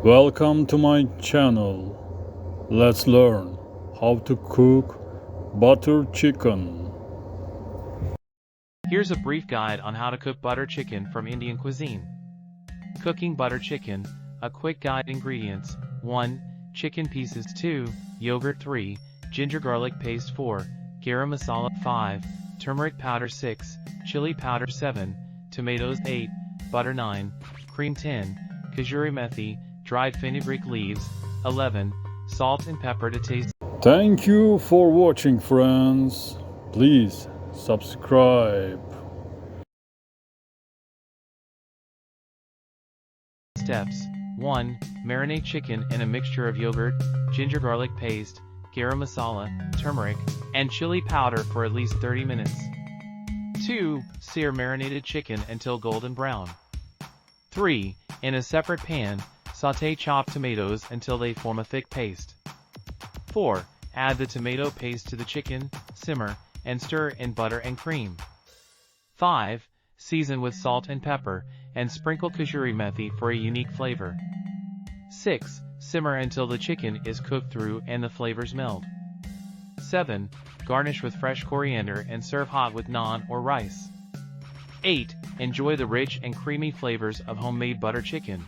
Welcome to my channel. Let's learn how to cook butter chicken. Here's a brief guide on how to cook butter chicken from Indian cuisine. Cooking butter chicken, a quick guide. Ingredients: 1. Chicken pieces. 2. Yogurt. 3. Ginger garlic paste. 4. Garam masala. 5. Turmeric powder. 6. Chili powder. 7. Tomatoes. 8. Butter. 9. Cream. 10. Kasuri methi, dried fenugreek leaves. 11. Salt and pepper to taste. Thank you for watching, friends. Please subscribe. Steps: 1. Marinate chicken in a mixture of yogurt, ginger garlic paste, garam masala, turmeric, and chili powder for at least 30 minutes. 2. Sear marinated chicken until golden brown. 3. In a separate pan, sauté chopped tomatoes until they form a thick paste. 4. Add the tomato paste to the chicken, simmer, and stir in butter and cream. 5. Season with salt and pepper, and sprinkle kasuri methi for a unique flavor. 6. Simmer until the chicken is cooked through and the flavors meld. 7. Garnish with fresh coriander and serve hot with naan or rice. 8. Enjoy the rich and creamy flavors of homemade butter chicken.